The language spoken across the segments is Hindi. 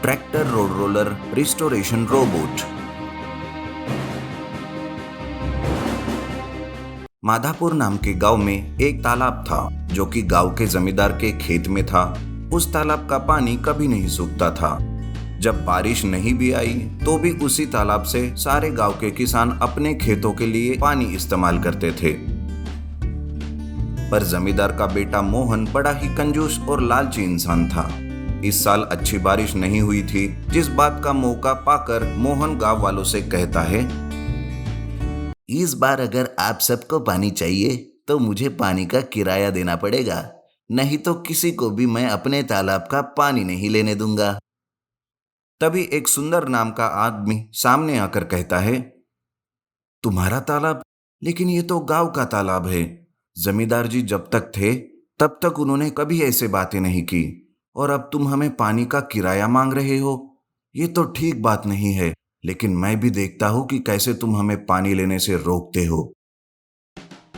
Tractor road roller restoration robot. Madhapur नाम के गांव में एक तालाब था जो कि गांव के जमींदार के खेत में था। उस तालाब का पानी कभी नहीं सूखता था। जब बारिश नहीं भी आई तो भी उसी तालाब से सारे गांव के किसान अपने खेतों के लिए पानी इस्तेमाल करते थे। पर जमींदार का बेटा मोहन बड़ा ही कंजूस और लालची इंसान था। इस साल अच्छी बारिश नहीं हुई थी, जिस बात का मौका पाकर मोहन गांव वालों से कहता है, इस बार अगर आप सबको पानी चाहिए तो मुझे पानी का किराया देना पड़ेगा, नहीं तो किसी को भी मैं अपने तालाब का पानी नहीं लेने दूंगा। तभी एक सुंदर नाम का आदमी सामने आकर कहता है, तुम्हारा तालाब? लेकिन ये तो गांव का तालाब है। जमींदार जी जब तक थे तब तक उन्होंने कभी ऐसे बातें नहीं की, और अब तुम हमें पानी का किराया मांग रहे हो। ये तो ठीक बात नहीं है, लेकिन मैं भी देखता हूं कि कैसे तुम हमें पानी लेने से रोकते हो।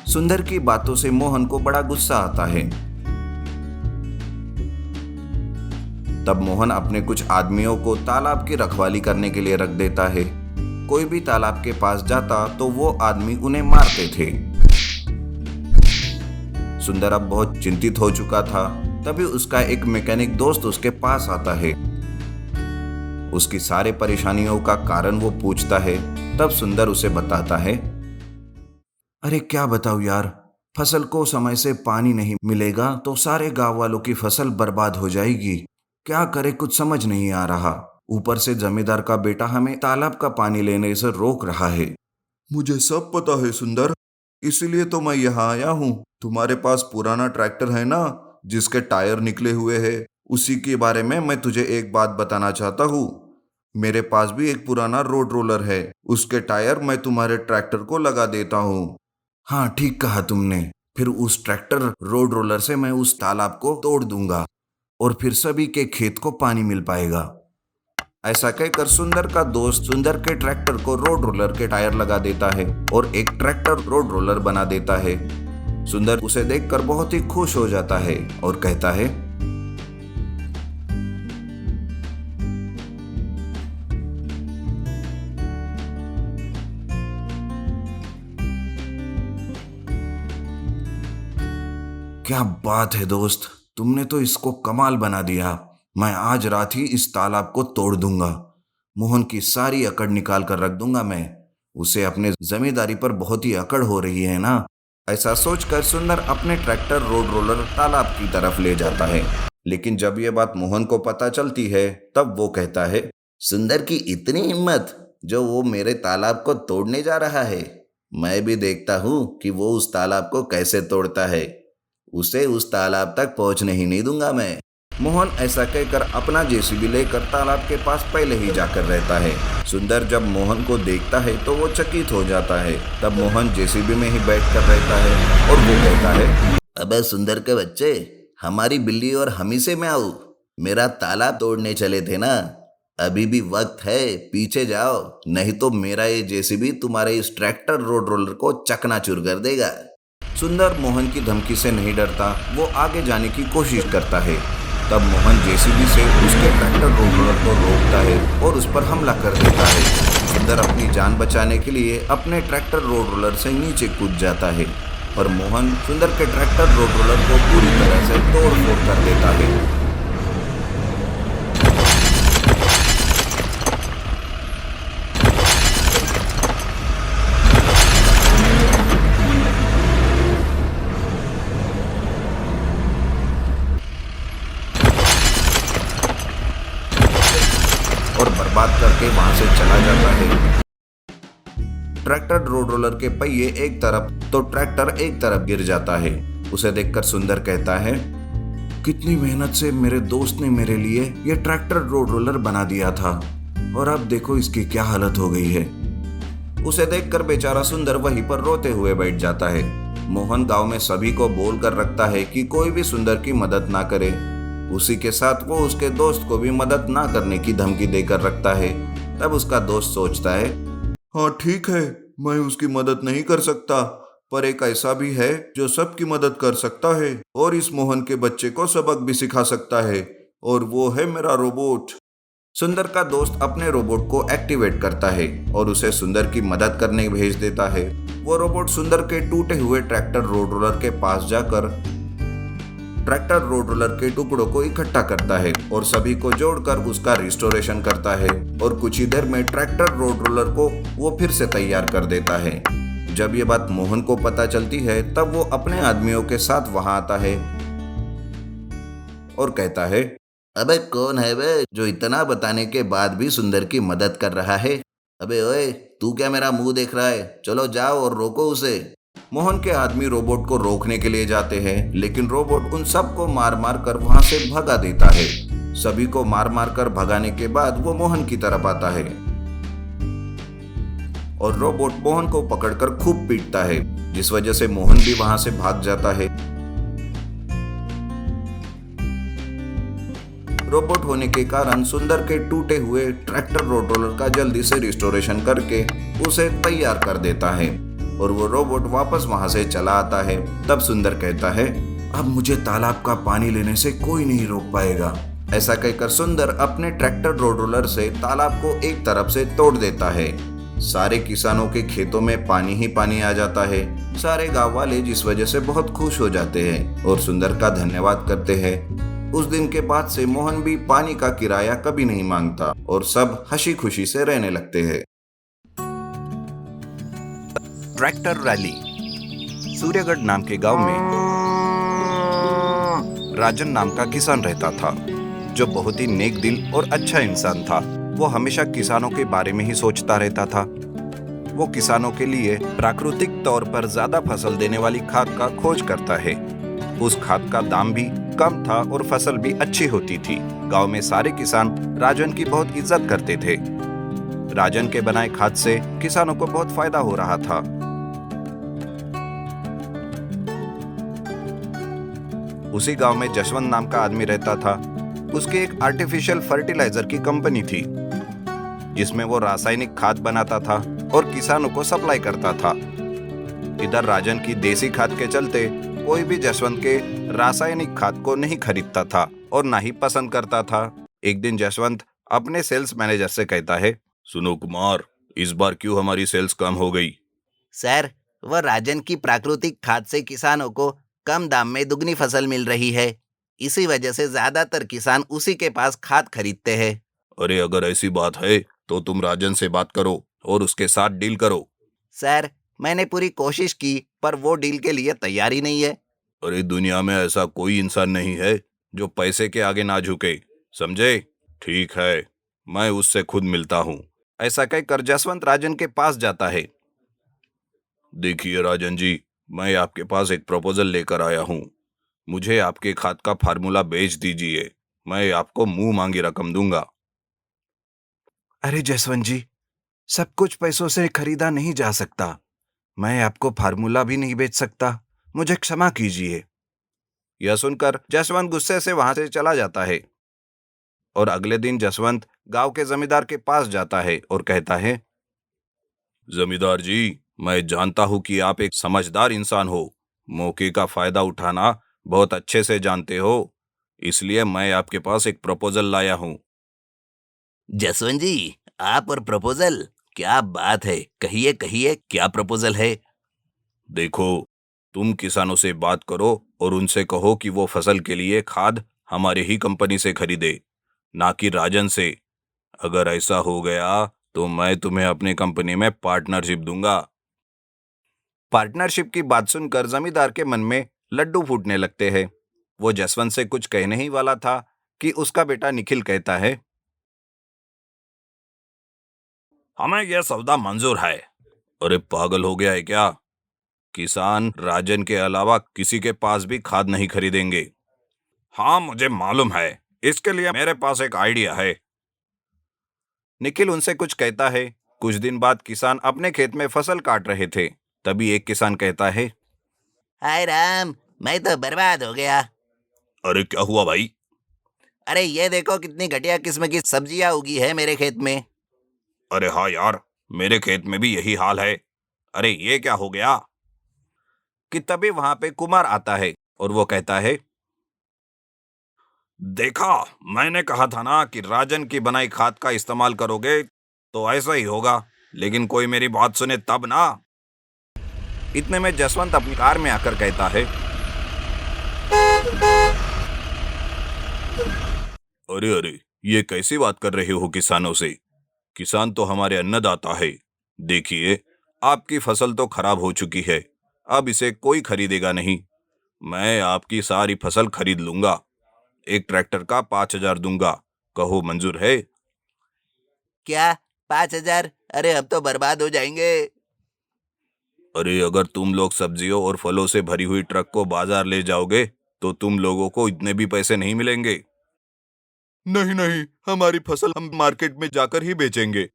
सुंदर की बातों से मोहन को बड़ा गुस्सा आता है। तब मोहन अपने कुछ आदमियों को तालाब की रखवाली करने के लिए रख देता है। कोई भी तालाब के पास जाता तो वो आदमी उन्हें मारते थे। सुंदर अब बहुत चिंतित हो चुका था। तभी उसका एक मैकेनिक दोस्त उसके पास आता है। उसकी सारे परेशानियों का कारण वो पूछता है। तब सुंदर उसे बताता है, अरे क्या बताऊं यार, फसल को समय से पानी नहीं मिलेगा तो सारे गांव वालों की फसल बर्बाद हो जाएगी। क्या करे, कुछ समझ नहीं आ रहा। ऊपर से जमींदार का बेटा हमें तालाब का पानी लेने से रोक रहा है। मुझे सब पता है सुंदर, इसीलिए तो मैं यहाँ आया हूँ। तुम्हारे पास पुराना ट्रैक्टर है ना, जिसके टायर निकले हुए हैं, उसी के बारे में मैं तुझे एक बात बताना चाहता हूँ। मेरे पास भी एक पुराना रोड रोलर है, उसके टायर मैं तुम्हारे ट्रैक्टर को लगा देता हूँ। हाँ, ठीक कहा तुमने। फिर उस ट्रैक्टर रोड रोलर से मैं उस तालाब को तोड़ दूंगा और फिर सभी के खेत को पानी मिल पाएगा। ऐसा कहकर सुंदर का दोस्त सुंदर के ट्रैक्टर को रोड रोलर के टायर लगा देता है और एक ट्रैक्टर रोड रोलर बना देता है। सुंदर उसे देखकर बहुत ही खुश हो जाता है और कहता है, क्या बात है दोस्त, तुमने तो इसको कमाल बना दिया। मैं आज रात ही इस तालाब को तोड़ दूंगा। मोहन की सारी अकड़ निकाल कर रख दूंगा मैं। उसे अपने जमींदारी पर बहुत ही अकड़ हो रही है ना। ऐसा सोचकर सुंदर अपने ट्रैक्टर रोड रोलर तालाब की तरफ ले जाता है। लेकिन जब यह बात मोहन को पता चलती है तब वो कहता है, सुंदर की इतनी हिम्मत जो वो मेरे तालाब को तोड़ने जा रहा है। मैं भी देखता हूँ कि वो उस तालाब को कैसे तोड़ता है। उसे उस तालाब तक पहुंचने ही नहीं दूंगा मैं। मोहन ऐसा कहकर अपना जेसीबी लेकर तालाब के पास पहले ही जाकर रहता है। सुंदर जब मोहन को देखता है तो वो चकित हो जाता है। तब मोहन जेसीबी में ही बैठकर रहता है और वो कहता है, अबे सुंदर के बच्चे, हमारी बिल्ली और हमी से मैं आऊं। मेरा तालाब तोड़ने चले थे ना, अभी भी वक्त है, पीछे जाओ, नहीं तो मेरा ये जेसीबी तुम्हारे इस ट्रैक्टर रोड रोलर को चकनाचूर कर देगा। सुंदर मोहन की धमकी से नहीं डरता, वो आगे जाने की कोशिश करता है। तब मोहन जेसीबी से उसके ट्रैक्टर रोड रोलर को रोकता है और उस पर हमला कर देता है। सुंदर अपनी जान बचाने के लिए अपने ट्रैक्टर रोड रोलर से नीचे कूद जाता है और मोहन सुंदर के ट्रैक्टर रोड रोलर को पूरी तरह से तोड़ फोड़ कर देता है। और बर्बाद करके वहां से चला जाता है। ट्रैक्टर रोड रोलर के पहिए एक तरफ तो ट्रैक्टर एक तरफ गिर जाता है। उसे देखकर सुंदर कहता है, कितनी मेहनत से मेरे दोस्त ने मेरे लिए यह ट्रैक्टर रोड रोलर बना दिया था, और अब देखो इसकी क्या हालत हो गई है। उसे देखकर बेचारा सुंदर वहीं पर रोते हुए बैठ जाता है। मोहन गांव में सभी को बोल कर रखता है कि कोई भी सुंदर की मदद ना करे। उसी के साथ वो उसके दोस्त को भी मदद ना करने की धमकी देकर रखता है। तब उसका दोस्त सोचता है, हाँ ठीक है, मैं उसकी मदद नहीं कर सकता, पर एक ऐसा भी है जो सबकी मदद कर सकता है और इस मोहन के बच्चे को सबक भी सिखा सकता है, और वो है मेरा रोबोट। सुंदर का दोस्त अपने रोबोट को एक्टिवेट करता है और उसे सुंदर की मदद करने भेज देता है। वो रोबोट सुंदर के टूटे हुए ट्रैक्टर रोड रोलर के पास जाकर ट्रैक्टर रोड रोलर के टुकड़ों को इकट्ठा करता है और सभी को जोड़कर उसका रिस्टोरेशन करता है और कुछ ही देर में ट्रैक्टर रोड रोलर को वो फिर से तैयार कर देता है। जब ये बात मोहन को पता चलती है तब वो अपने आदमियों के साथ वहां आता है और कहता है, अबे कौन है वे जो इतना बताने के बाद भी सुंदर की मदद कर रहा है? अबे ओए, तू क्या मेरा मुंह देख रहा है? चलो जाओ और रोको उसे। मोहन के आदमी रोबोट को रोकने के लिए जाते हैं, लेकिन रोबोट उन सबको मार मार कर वहां से भगा देता है। सभी को मार मार कर भगाने के बाद वो मोहन की तरफ आता है और रोबोट मोहन को पकड़कर खूब पीटता है, जिस वजह से मोहन भी वहां से भाग जाता है। रोबोट होने के कारण सुंदर के टूटे हुए ट्रैक्टर रोड रोलर का जल्दी से रिस्टोरेशन करके उसे तैयार कर देता है और वो रोबोट वापस वहां से चला आता है। तब सुंदर कहता है, अब मुझे तालाब का पानी लेने से कोई नहीं रोक पाएगा। ऐसा कहकर सुंदर अपने ट्रैक्टर रोड रोलर से तालाब को एक तरफ से तोड़ देता है। सारे किसानों के खेतों में पानी ही पानी आ जाता है। सारे गांव वाले जिस वजह से बहुत खुश हो जाते हैं और सुंदर का धन्यवाद करते हैं। उस दिन के बाद से मोहन भी पानी का किराया कभी नहीं मांगता और सब हंसी खुशी से रहने लगते हैं। Tractor rally. सूर्यगढ़ नाम के गांव में राजन नाम का किसान रहता था, जो बहुत ही नेक दिल और अच्छा इंसान था। वो हमेशा किसानों के बारे में ही सोचता रहता था। वो किसानों के लिए प्राकृतिक तौर पर ज्यादा फसल देने वाली खाद का खोज करता है। उस खाद का दाम भी कम था और फसल भी अच्छी होती थी। गांव में सारे किसान राजन की बहुत इज्जत करते थे। राजन के बनाए खाद से किसानों को बहुत फायदा हो रहा था। उसी गांव में जसवंत नाम का आदमी रहता था। उसकी एक आर्टिफिशियल फर्टिलाइजर की कंपनी थी, जिसमें वो रासायनिक खाद बनाता था और किसानों को सप्लाई करता था। इधर राजन की देसी खाद के चलते कोई भी जसवंत के रासायनिक खाद को नहीं खरीदता था और ना ही पसंद करता था। एक दिन जसवंत अपने सेल्स मैनेजर से कहता है, सुनो कुमार, इस बार क्यों हमारी सेल्स कम हो गई? सर, वह राजन की प्राकृतिक खाद से किसानों को कम दाम में दुगनी फसल मिल रही है। इसी वजह से ज्यादातर किसान उसी के पास खाद खरीदते हैं। अरे अगर ऐसी बात है तो तुम राजन से बात करो और उसके साथ डील करो। सर, मैंने पूरी कोशिश की पर वो डील के लिए तैयार ही नहीं है। अरे दुनिया में ऐसा कोई इंसान नहीं है जो पैसे के आगे ना झुके, समझे? ठीक है, मैं उससे खुद मिलता हूँ। ऐसा कहकर जसवंत राजन के पास जाता है। देखिए राजन जी, मैं आपके पास एक प्रपोजल लेकर आया हूँ। मुझे आपके खाद का फार्मूला बेच दीजिए, मैं आपको मुंह मांगी रकम दूंगा। अरे जसवंत जी, सब कुछ पैसों से खरीदा नहीं जा सकता। मैं आपको फार्मूला भी नहीं बेच सकता, मुझे क्षमा कीजिए। यह सुनकर जसवंत गुस्से से वहां से चला जाता है और अगले दिन जसवंत गांव के जमींदार के पास जाता है और कहता है, जमींदार जी, मैं जानता हूं कि आप एक समझदार इंसान हो, मौके का फायदा उठाना बहुत अच्छे से जानते हो, इसलिए मैं आपके पास एक प्रपोजल लाया हूं। जसवंत जी, आप और प्रपोजल, क्या बात है, कहिए कहिए, क्या प्रपोजल है? देखो, तुम किसानों से बात करो और उनसे कहो कि वो फसल के लिए खाद हमारे ही कंपनी से खरीदे, ना कि राजन से। अगर ऐसा हो गया तो मैं तुम्हें अपनी कंपनी में पार्टनरशिप दूंगा। पार्टनरशिप की बात सुनकर जमींदार के मन में लड्डू फूटने लगते हैं। वो जसवंत से कुछ कहने ही वाला था कि उसका बेटा निखिल कहता है, हमें यह सौदा मंजूर है। अरे पागल हो गया है क्या? किसान राजन के अलावा किसी के पास भी खाद नहीं खरीदेंगे। हाँ मुझे मालूम है, इसके लिए मेरे पास एक आइडिया है। निखिल उनसे कुछ कहता है। कुछ दिन बाद किसान अपने खेत में फसल काट रहे थे। तभी एक किसान कहता है, हाय राम, मैं तो बर्बाद हो गया। अरे क्या हुआ भाई? अरे ये देखो कितनी घटिया किस्म की सब्जियां उगी है मेरे खेत में। अरे हाँ यार, मेरे खेत में भी यही हाल है। अरे ये क्या हो गया? कि तभी वहां पे कुमार आता है और वो कहता है, देखा, मैंने कहा था ना कि राजन की बनाई खाद का इस्तेमाल करोगे तो ऐसा ही होगा, लेकिन कोई मेरी बात सुने तब ना। इतने में जसवंत अपनी कार में आकर कहता है, अरे अरे, ये कैसी बात कर रहे हो किसानों से? किसान तो हमारे अन्नदाता है। देखिए, आपकी फसल तो खराब हो चुकी है, अब इसे कोई खरीदेगा नहीं। मैं आपकी सारी फसल खरीद लूंगा, एक ट्रैक्टर का 5,000 दूंगा, कहो मंजूर है? क्या 5,000? अरे हम तो बर्बाद हो जाएंगे। अरे अगर तुम लोग सब्जियों और फलों से भरी हुई ट्रक को बाजार ले जाओगे तो तुम लोगों को इतने भी पैसे नहीं मिलेंगे। नहीं नहीं, हमारी फसल हम मार्केट में जाकर ही बेचेंगे।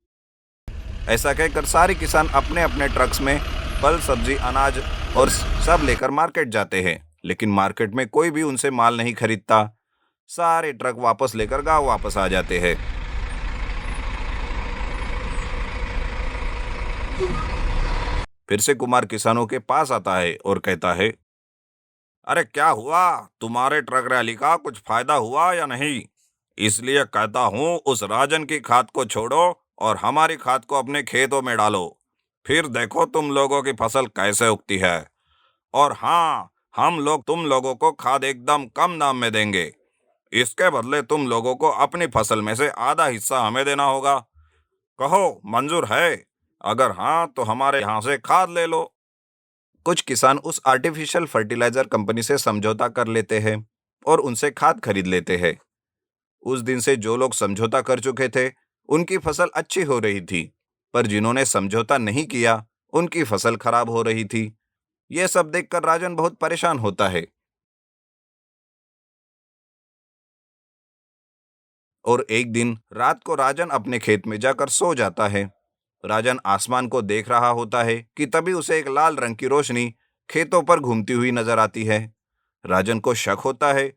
ऐसा कहकर सारे किसान अपने अपने ट्रक्स में फल, सब्जी, अनाज और सब लेकर मार्केट जाते हैं, लेकिन मार्केट में कोई भी उनसे माल नहीं खरीदता। सारे ट्रक वापस लेकर गांव वापस आ जाते हैं। फिर से कुमार किसानों के पास आता है और कहता है, अरे क्या हुआ, तुम्हारे ट्रक रैली का कुछ फायदा हुआ या नहीं? इसलिए कहता हूं, उस राजन की खाद को छोड़ो और हमारी खाद को अपने खेतों में डालो, फिर देखो तुम लोगों की फसल कैसे उगती है। और हाँ, हम लोग तुम लोगों को खाद एकदम कम दाम में देंगे। इसके बदले तुम लोगों को अपनी फसल में से आधा हिस्सा हमें देना होगा। कहो मंजूर है? अगर हाँ तो हमारे यहाँ से खाद ले लो। कुछ किसान उस आर्टिफिशियल फर्टिलाइजर कंपनी से समझौता कर लेते हैं और उनसे खाद खरीद लेते हैं। उस दिन से जो लोग समझौता कर चुके थे उनकी फसल अच्छी हो रही थी, पर जिन्होंने समझौता नहीं किया उनकी फसल खराब हो रही थी। यह सब देखकर राजन बहुत परेशान होता है और एक दिन रात को राजन अपने खेत में जाकर सो जाता है। राजन आसमान को देख रहा होता है कि तभी उसे एक लाल रंग की रोशनी खेतों पर घूमती हुई नजर आती है। राजन को शक होता है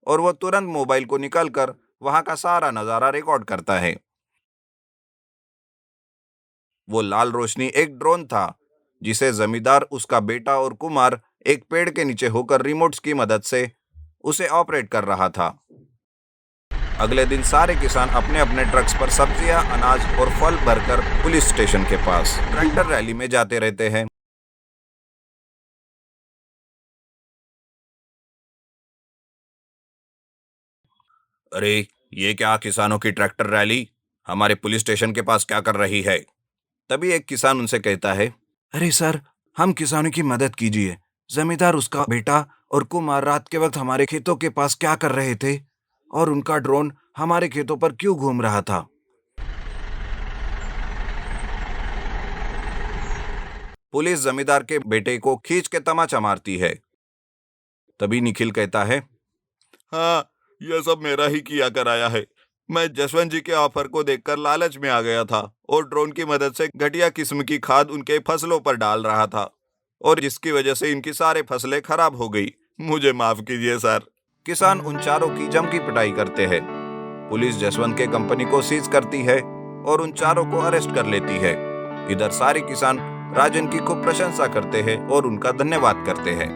और वह तुरंत मोबाइल को निकालकर वहां का सारा नजारा रिकॉर्ड करता है। वो लाल रोशनी एक ड्रोन था जिसे जमींदार, उसका बेटा और कुमार एक पेड़ के नीचे होकर रिमोट्स की मदद से उसे ऑपरेट कर रहा था। अगले दिन सारे किसान अपने अपने ट्रक्स पर सब्जियां, अनाज और फल भरकर पुलिस स्टेशन के पास ट्रैक्टर रैली में जाते रहते हैं। अरे ये क्या किसानों की ट्रैक्टर रैली हमारे पुलिस स्टेशन के पास क्या कर रही है? तभी एक किसान उनसे कहता है, अरे सर, हम किसानों की मदद कीजिए। जमींदार, उसका बेटा और कुमार रात के वक्त हमारे खेतों के पास क्या कर रहे थे और उनका ड्रोन हमारे खेतों पर क्यों घूम रहा था? पुलिस जमींदार के बेटे को खींच के तमाचा मारती है। तभी निखिल कहता है, हाँ, यह सब मेरा ही किया कराया है। मैं जसवंत जी के ऑफर को देखकर लालच में आ गया था और ड्रोन की मदद से घटिया किस्म की खाद उनके फसलों पर डाल रहा था और जिसकी वजह से इनकी सारी फसलें खराब हो गई। मुझे माफ कीजिए सर। किसान उन चारों की जम की पिटाई करते हैं। पुलिस जसवंत के कंपनी को सीज करती है और उन चारों को अरेस्ट कर लेती है। इधर सारे किसान राजन की खूब प्रशंसा करते हैं और उनका धन्यवाद करते हैं।